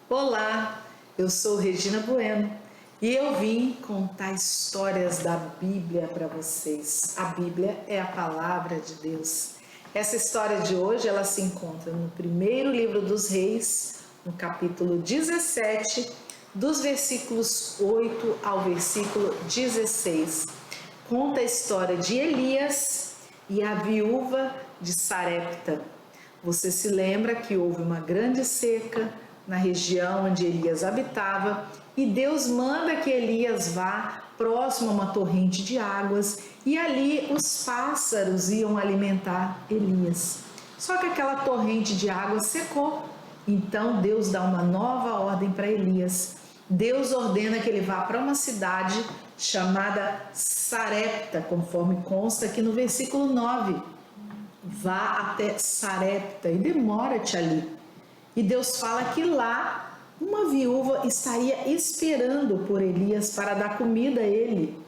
Olá, eu sou Regina Bueno e eu vim contar histórias da Bíblia para vocês. A Bíblia é a palavra de Deus. Essa história de hoje ela se encontra no primeiro livro dos Reis, no capítulo 17, dos versículos 8 ao versículo 16. Conta a história de Elias e a viúva de Sarepta. Você se lembra que houve uma grande seca na região onde Elias habitava e Deus manda que Elias vá próximo a uma torrente de águas e ali os pássaros iam alimentar Elias. Só que aquela torrente de água secou, então Deus dá uma nova ordem para Elias. Deus ordena que ele vá para uma cidade chamada Sarepta, conforme consta aqui no versículo 9. Vá até Sarepta e demora-te ali. E Deus fala que lá uma viúva estaria esperando por Elias para dar comida a ele.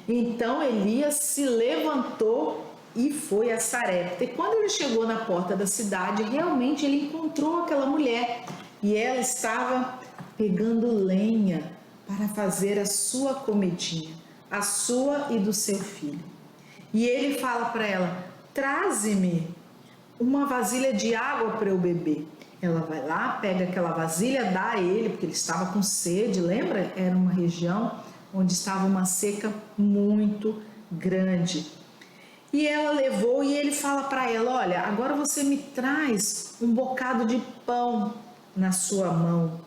Então Elias se levantou e foi a Sarepta. E quando ele chegou na porta da cidade, realmente ele encontrou aquela mulher. E ela estava pegando lenha para fazer a sua comidinha, a sua e do seu filho. E ele fala para ela: traze-me uma vasilha de água para eu beber. Ela vai lá, pega aquela vasilha, dá a ele, porque ele estava com sede, lembra? Era uma região onde estava uma seca muito grande. E ela levou e ele fala para ela: olha, agora você me traz um bocado de pão na sua mão.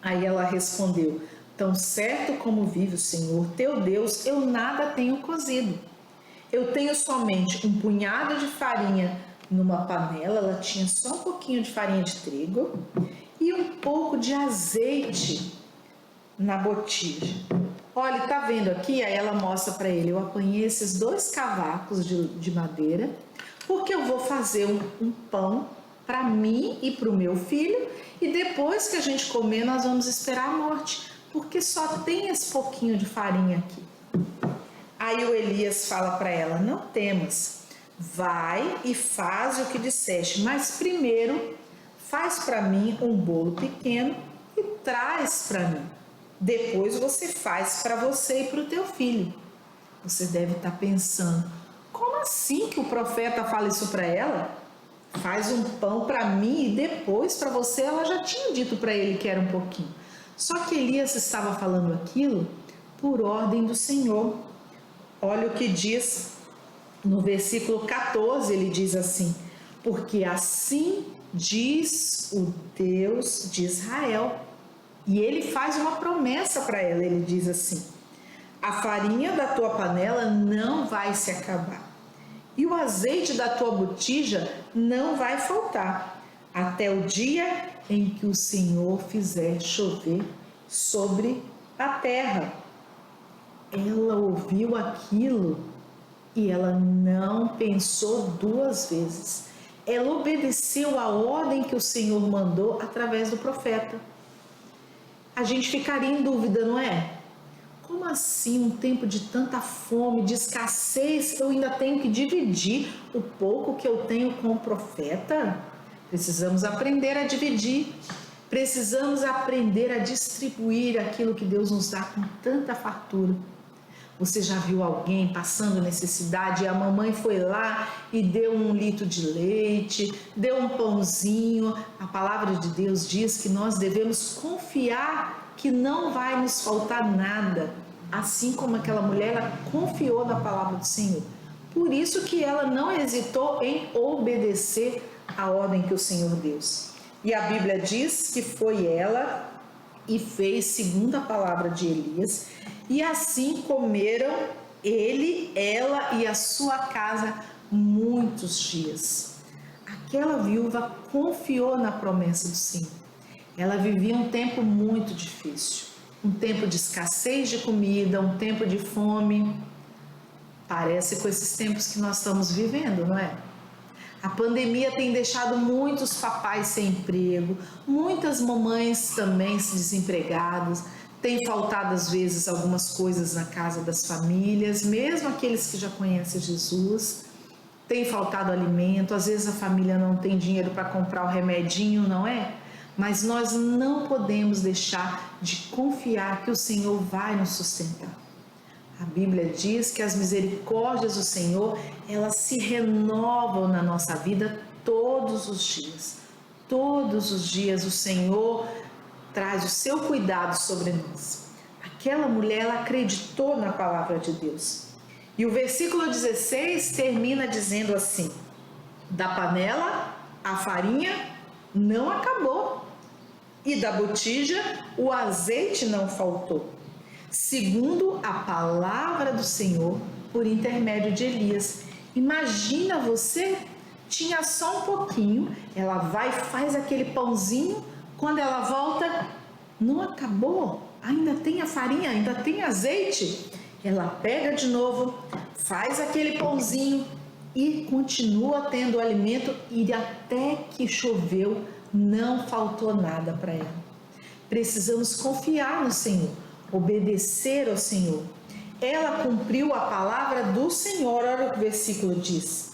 Aí ela respondeu: tão certo como vive o Senhor teu Deus, eu nada tenho cozido. Eu tenho somente um punhado de farinha numa panela, ela tinha só um pouquinho de farinha de trigo e um pouco de azeite na botija. Olha, tá vendo aqui? Aí ela mostra para ele: eu apanhei esses 2 cavacos de madeira porque eu vou fazer um pão para mim e para o meu filho e depois que a gente comer nós vamos esperar a morte, porque só tem esse pouquinho de farinha aqui. Aí o Elias fala para ela: não temas, vai e faz o que disseste, mas primeiro faz para mim um bolo pequeno e traz para mim. Depois você faz para você e para o teu filho. Você deve estar pensando: como assim que o profeta fala isso para ela? Faz um pão para mim e depois para você? Ela já tinha dito para ele que era um pouquinho. Só que Elias estava falando aquilo por ordem do Senhor. Olha o que diz no versículo 14, ele diz assim: porque assim diz o Deus de Israel. E ele faz uma promessa para ela, ele diz assim: a farinha da tua panela não vai se acabar, e o azeite da tua botija não vai faltar, até o dia em que o Senhor fizer chover sobre a terra. Ela ouviu aquilo e ela não pensou 2 vezes. Ela obedeceu a ordem que o Senhor mandou através do profeta. A gente ficaria em dúvida, não é? Como assim, um tempo de tanta fome, de escassez, eu ainda tenho que dividir o pouco que eu tenho com o profeta? Precisamos aprender a dividir. Precisamos aprender a distribuir aquilo que Deus nos dá com tanta fartura. Você já viu alguém passando necessidade e a mamãe foi lá e deu 1 litro de leite, deu um pãozinho? A palavra de Deus diz que nós devemos confiar que não vai nos faltar nada. Assim como aquela mulher, ela confiou na palavra do Senhor. Por isso que ela não hesitou em obedecer a ordem que o Senhor deu. E a Bíblia diz que foi ela e fez segundo a palavra de Elias. E assim comeram ele, ela e a sua casa muitos dias. Aquela viúva confiou na promessa do Senhor. Ela vivia um tempo muito difícil, um tempo de escassez de comida, um tempo de fome. Parece com esses tempos que nós estamos vivendo, não é? A pandemia tem deixado muitos papais sem emprego, muitas mamães também desempregadas, tem faltado às vezes algumas coisas na casa das famílias, mesmo aqueles que já conhecem Jesus, tem faltado alimento, às vezes a família não tem dinheiro para comprar o remedinho, não é? Mas nós não podemos deixar de confiar que o Senhor vai nos sustentar. A Bíblia diz que as misericórdias do Senhor, elas se renovam na nossa vida todos os dias. Todos os dias o Senhor traz o seu cuidado sobre nós. Aquela mulher, ela acreditou na palavra de Deus. E o versículo 16 termina dizendo assim: da panela a farinha não acabou, e da botija o azeite não faltou, segundo a palavra do Senhor por intermédio de Elias. Imagina você, tinha só um pouquinho, ela vai e faz aquele pãozinho, quando ela volta, não acabou, ainda tem a farinha, ainda tem azeite. Ela pega de novo, faz aquele pãozinho e continua tendo alimento, e até que choveu, não faltou nada para ela. Precisamos confiar no Senhor, obedecer ao Senhor. Ela cumpriu a palavra do Senhor. Olha o que o versículo diz: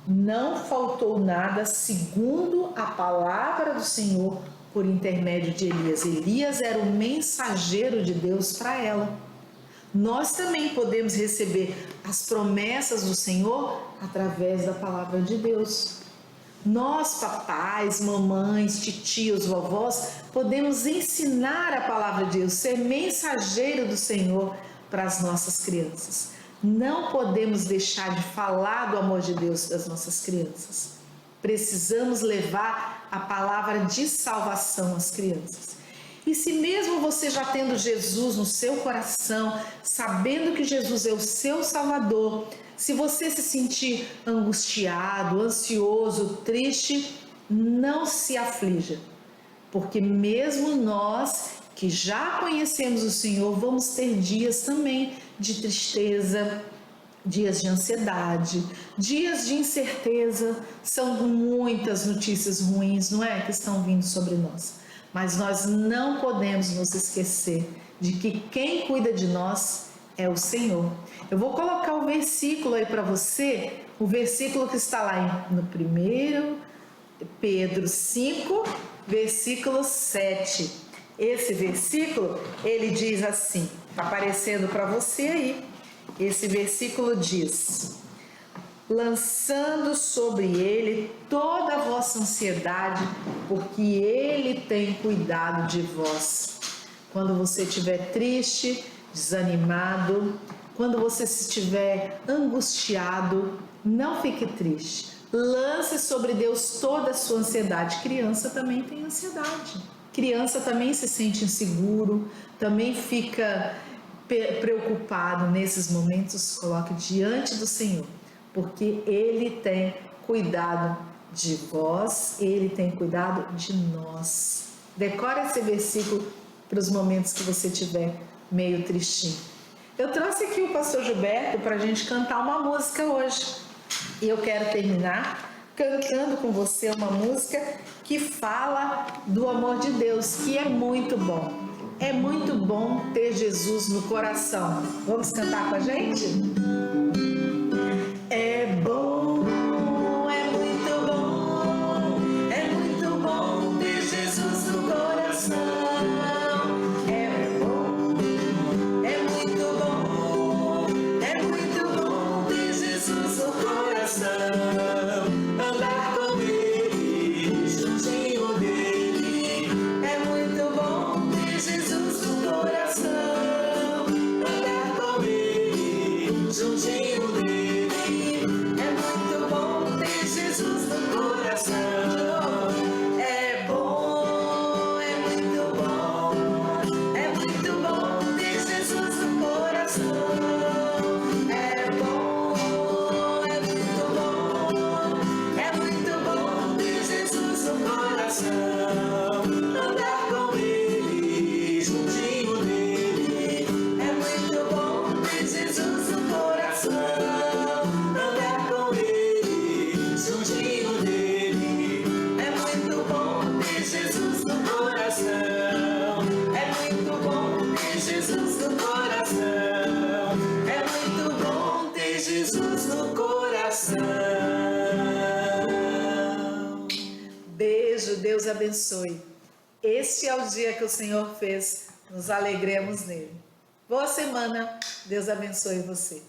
não faltou nada segundo a palavra do Senhor por intermédio de Elias. Elias era o mensageiro de Deus para ela. Nós também podemos receber as promessas do Senhor através da palavra de Deus. Nós, papais, mamães, titios, vovós, podemos ensinar a palavra de Deus, ser mensageiro do Senhor para as nossas crianças. Não podemos deixar de falar do amor de Deus das nossas crianças. Precisamos levar a palavra de salvação às crianças. E se mesmo você já tendo Jesus no seu coração, sabendo que Jesus é o seu Salvador, se você se sentir angustiado, ansioso, triste, não se aflija, porque mesmo nós que já conhecemos o Senhor, vamos ter dias também de tristeza, dias de ansiedade, dias de incerteza. São muitas notícias ruins, não é, que estão vindo sobre nós. Mas nós não podemos nos esquecer de que quem cuida de nós é o Senhor. Eu vou colocar o versículo aí para você, o versículo que está lá no 1 Pedro 5, versículo 7. Esse versículo, ele diz assim, está aparecendo para você aí. Esse versículo diz: lançando sobre ele toda a vossa ansiedade, porque ele tem cuidado de vós. Quando você estiver triste, desanimado, quando você estiver angustiado, não fique triste. Lance sobre Deus toda a sua ansiedade. Criança também tem ansiedade. Criança também se sente inseguro, também fica preocupado nesses momentos. Coloque diante do Senhor, porque Ele tem cuidado de vós, Ele tem cuidado de nós. Decore esse versículo para os momentos que você estiver meio tristinho. Eu trouxe aqui o pastor Gilberto para a gente cantar uma música hoje. E eu quero terminar cantando com você uma música que fala do amor de Deus, que é muito bom. É muito bom ter Jesus no coração. Vamos cantar com a gente? É bom, é muito bom ter Jesus no coração. É bom, é muito bom ter Jesus no coração. Andar com Ele, juntinho dele. É muito bom ter Jesus no coração. Andar com Ele, juntinho dele. Jesus no coração. Beijo, Deus abençoe. Este é o dia que o Senhor fez, nos alegremos nele. Boa semana, Deus abençoe você.